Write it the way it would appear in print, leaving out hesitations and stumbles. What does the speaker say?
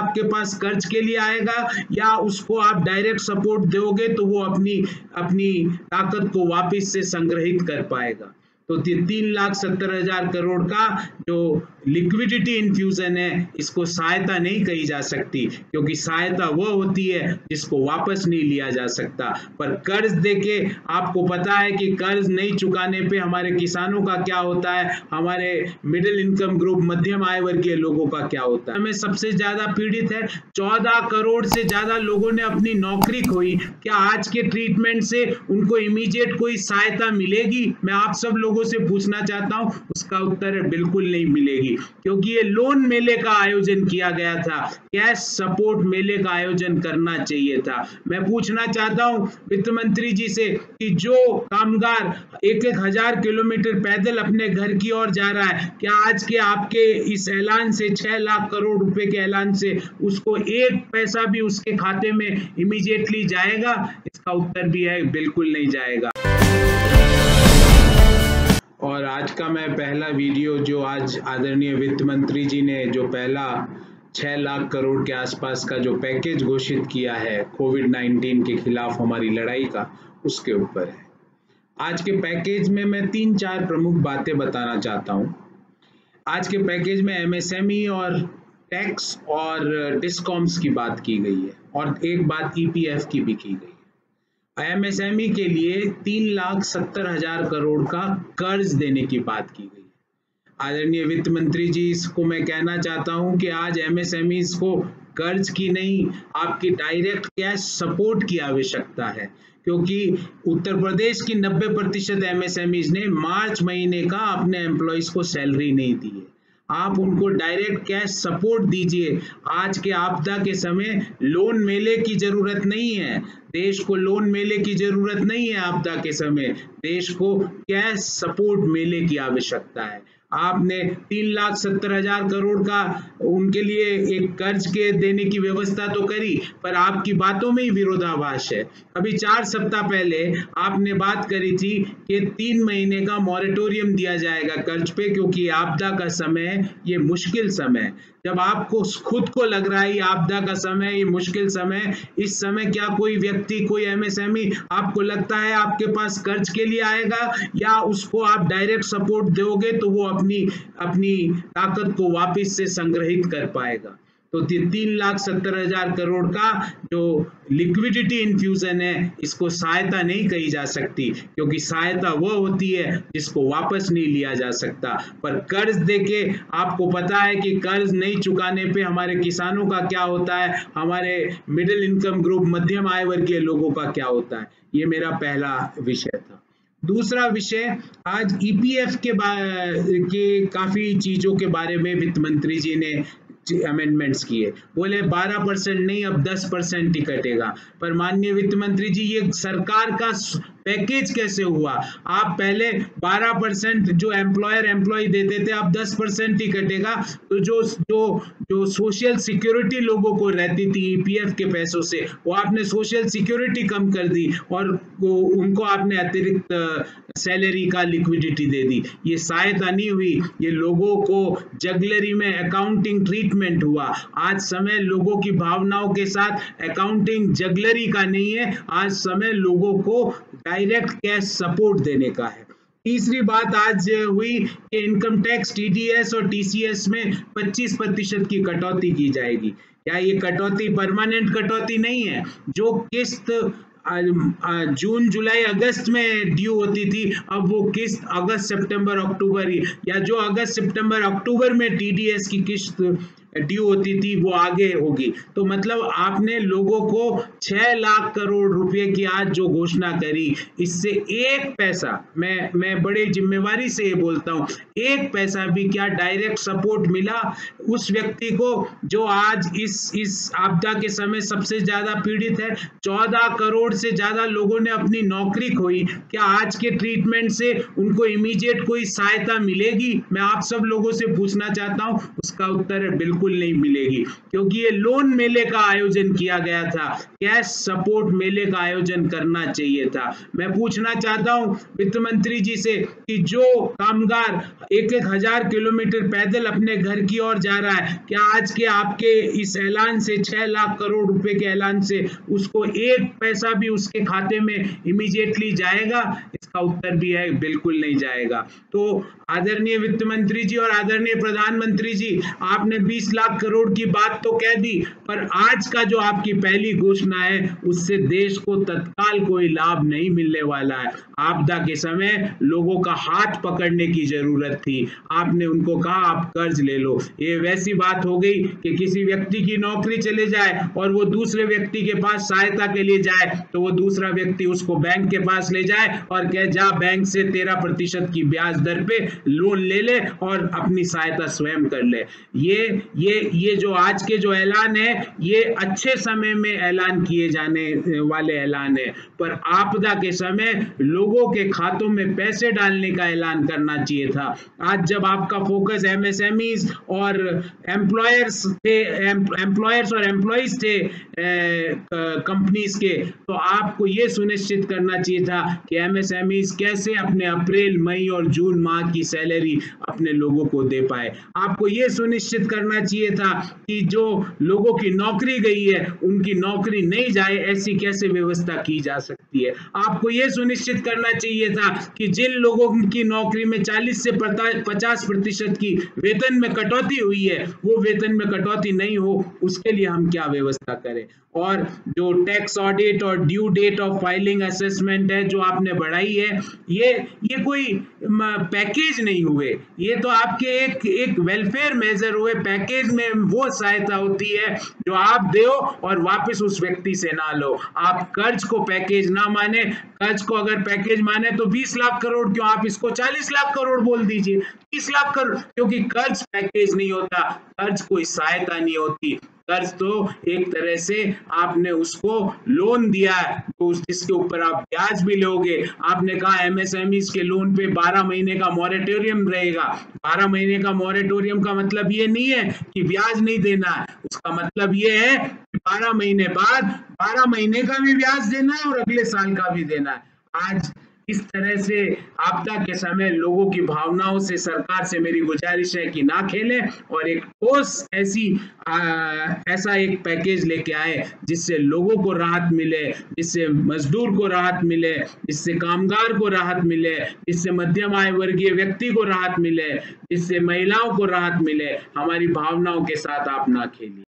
आपके पास कर्ज के लिए आएगा या उसको आप डायरेक्ट सपोर्ट दोगे तो वो अपनी अपनी ताकत को वापस से संग्रहित कर पाएगा। तो 3,70,000 करोड़ का जो लिक्विडिटी इन्फ्यूजन है इसको सहायता नहीं कही जा सकती, क्योंकि सहायता वो होती है जिसको वापस नहीं लिया जा सकता। पर कर्ज देके आपको पता है कि कर्ज नहीं चुकाने पे हमारे किसानों का क्या होता है, हमारे मिडिल इनकम ग्रुप मध्यम आय वर्गीय लोगों का क्या होता है। हमें सबसे ज्यादा पीड़ित है, 14 करोड़ से ज्यादा लोगों ने अपनी नौकरी खोई। क्या आज के ट्रीटमेंट से उनको इमीडिएट कोई सहायता मिलेगी? मैं आप सब लोगों से पूछना चाहता हूं, उसका उत्तर है बिल्कुल नहीं मिलेगी, क्योंकि ये लोन मेले का आयोजन किया गया था, कैश सपोर्ट मेले का आयोजन करना चाहिए था। मैं पूछना चाहता हूं वित्त मंत्री जी से कि जो कामगार 1,000 किलोमीटर पैदल अपने घर की ओर जा रहा है, क्या आज के आपके इस ऐलान से 6 लाख करोड़ रुपए के ऐलान से उसको एक पैसा भी उसके खाते में इमीडिएटली जाएगा? इसका उत्तर भी है बिल्कुल नहीं जाएगा। और आज का मैं पहला वीडियो जो आज आदरणीय वित्त मंत्री जी ने जो पहला 6 लाख करोड़ के आसपास का जो पैकेज घोषित किया है कोविड-19 के खिलाफ हमारी लड़ाई का, उसके ऊपर है। आज के पैकेज में मैं 3-4 प्रमुख बातें बताना चाहता हूं। आज के पैकेज में एमएसएमई और टैक्स और डिस्कॉम्स की बात की गई है और एक बात ईपीएफ की भी की गई है। एमएसएमई के लिए 3,70,000 करोड़ का कर्ज देने की बात की गई है। आदरणीय वित्त मंत्री जी, इसको मैं कहना चाहता हूं कि आज एमएसएमई को कर्ज की नहीं, आपकी डायरेक्ट कैश सपोर्ट की आवश्यकता है, क्योंकि उत्तर प्रदेश की 90% एमएसएमईज ने मार्च महीने का अपने एम्प्लॉइज को सैलरी नहीं दी है। आप उनको डायरेक्ट कैश सपोर्ट दीजिए। आज के आपदा के समय लोन मेले की जरूरत नहीं है, देश को लोन मेले की जरूरत नहीं है। आपदा के समय देश को कैश सपोर्ट मेले की आवश्यकता है। आपने 3,70,000 करोड़ का उनके लिए एक कर्ज के देने की व्यवस्था तो करी, पर आपकी बातों में ही विरोधाभास है। अभी 4 सप्ताह पहले आपने बात करी थी कि 3 महीने का मॉरेटोरियम दिया जाएगा कर्ज पे, क्योंकि आपदा का समय ये मुश्किल समय, जब आपको खुद को लग रहा है ये आपदा का समय, ये मुश्किल समय, इस समय क्या कोई व्यक्ति, कोई एमएसएमई आपको लगता है आपके पास कर्ज के लिए आएगा या उसको आप डायरेक्ट सपोर्ट दोगे तो वो अपनी अपनी ताकत को वापस से संग्रहित कर पाएगा? तो 3,70,000 करोड़ का जो लिक्विडिटी इन्फ्यूजन है इसको सहायता नहीं कही जा सकती, क्योंकि सहायता वो होती है जिसको वापस नहीं लिया जा सकता। पर कर्ज देके आपको पता है कि कर्ज नहीं चुकाने पे हमारे किसानों का क्या होता है, हमारे मिडिल इनकम ग्रुप मध्यम आय वर्गीय लोगों का क्या होता है। ये मेरा पहला विषय था। दूसरा विषय, आज ईपीएफ के काफी चीजों के बारे में वित्त मंत्री जी ने अमेंडमेंट्स किए। बोले 12% नहीं, अब 10% ही कटेगा। पर माननीय वित्त मंत्री जी, ये सरकार का पैकेज कैसे हुआ? आप पहले 12% जो एम्प्लॉयर एम्प्लॉय देते थे, अब 10% ही कटेगा। तो जो सोशल सिक्योरिटी लोगों को रहती थी ईपीएफ के पैसों से, वो आपने सोशल सिक्योरिटी कम कर दी और उनको आपने अतिरिक्त सैलरी का लिक्विडिटी दे दी। ये सहायता नहीं हुई, ये लोगों को जगलरी में अकाउंटिंग ट्रीटमेंट हुआ। आज समय लोगों की भावनाओं के साथ अकाउंटिंग जगलरी का नहीं है, आज समय लोगों को डायरेक्ट कैश सपोर्ट देने का है। तीसरी बात आज हुई कि इनकम टैक्स टीडीएस और टीसीएस में 25% की कटौती की जाएगी। क्या ये कटौती परमानेंट कटौती नहीं है? जो किस्त जून जुलाई अगस्त में ड्यू होती थी, अब वो किस्त अगस्त सितंबर अक्टूबर, या जो अगस्त सितंबर अक्टूबर में टीडीएस की किस्त ड्यू होती थी वो आगे होगी। तो मतलब आपने लोगों को 6 लाख करोड़ रुपए की आज जो घोषणा करी, इससे एक पैसा, मैं बड़े जिम्मेवारी से ये बोलता हूं, एक पैसा भी क्या डायरेक्ट सपोर्ट मिला उस व्यक्ति को जो आज इस आपदा के समय सबसे ज्यादा पीड़ित है? 14 करोड़ से ज्यादा लोगों ने अपनी नौकरी खोई। क्या आज के ट्रीटमेंट से उनको इमीडिएट कोई सहायता मिलेगी? मैं आप सब लोगों से पूछना चाहता हूं, उसका उत्तर है बिल्कुल बिल्कुल नहीं मिलेगी, क्योंकि ये लोन मेले का आयोजन किया गया था, कैश सपोर्ट मेले का आयोजन करना चाहिए था। मैं पूछना चाहता हूं वित्त मंत्री जी से कि जो कामगार एक एक हजार किलोमीटर पैदल अपने घर की ओर जा रहा है, क्या आज के आपके इस ऐलान से 6 लाख करोड़ रुपए के ऐलान से उसको एक पैसा भी उसके खाते में इमीडिएटली जाएगा? इसका उत्तर भी है बिल्कुल नहीं जाएगा। तो आदरणीय वित्त मंत्री जी और आदरणीय प्रधानमंत्री जी, आपने 20 लाख करोड़ की बात तो कह दी, पर आज का जो आपकी पहली घोषणा है उससे देश को तत्काल कोई लाभ नहीं मिलने वाला है। आपदा के समय लोगों का हाथ पकड़ने की जरूरत थी, आपने उनको कहा आप कर्ज ले लो। ये वैसी बात हो गई कि किसी व्यक्ति की नौकरी चले जाए और वो दूसरे व्यक्ति के पास सहायता के लिए जाए, तो वो दूसरा व्यक्ति उसको बैंक के पास ले जाए और कहे जा बैंक से 13% की ब्याज दर पे लोन ले ले और अपनी सहायता स्वयं कर ले। ये जो आज के जो ऐलान है, ये अच्छे समय में ऐलान किए जाने वाले ऐलान है, पर आपदा के समय लोगों के खातों में पैसे डालने का ऐलान करना चाहिए था। आज जब आपका फोकस एमएसएमईज और एम्प्लॉयर्स और एम्प्लॉइज थे कंपनीज के, तो आपको ये सुनिश्चित करना चाहिए था कि एमएसएमईज कैसे अपने अप्रैल, मई और जून माह की सैलरी अपने लोगों को दे पाए। आपको ये सुनिश्चित करना चाहिए था कि जो लोगों की नौकरी गई है उनकी नौकरी नहीं जाए, ऐसी कैसे व्यवस्था की जा सकती है। आपको ये सुनिश्चित करना चाहिए था कि जिन लोगों की नौकरी में 40 से 50% की वेतन में कटौती हुई है, वो वेतन में कटौती नहीं हो, उसके लिए हम क्या व्यवस्था करें। और जो टैक्स ऑडिट और due date of filing assessment है जो आपने बढ़ाई है, ये कोई पैकेज नहीं हुए, ये तो आपके एक वेलफेयर मेजर हुए। पैकेज में वो सहायता होती है जो आप दो और वापस उस व्यक्ति से ना लो। आप कर्ज को पैकेज ना माने, कर्ज को अगर पैकेज माने तो 20 लाख करोड़ क्यों, आप इसको 40 लाख करोड़ बोल दीजिए, 30 लाख करोड़, क्योंकि कर्ज पैकेज नहीं होता, कर्ज कोई सहायता नहीं होती। कर्ज तो एक तरह से आपने उसको लोन दिया है, तो जिसके ऊपर आप ब्याज भी लोगे। आपने कहा एमएसएमईज के लोन पे 12 महीने का मॉरेटोरियम रहेगा। 12 महीने का मॉरेटोरियम का मतलब ये नहीं है कि ब्याज नहीं देना है, उसका मतलब ये है कि 12 महीने बाद 12 महीने का भी ब्याज देना है और अगले साल का भी देना है। आज इस तरह से आपदा के समय लोगों की भावनाओं से सरकार से मेरी गुजारिश है कि ना खेलें और एक ठोस ऐसा एक पैकेज लेके आए जिससे लोगों को राहत मिले, जिससे मजदूर को राहत मिले, जिससे कामगार को राहत मिले, जिससे मध्यम आय वर्गीय व्यक्ति को राहत मिले, जिससे महिलाओं को राहत मिले। हमारी भावनाओं के साथ आप ना खेलिए।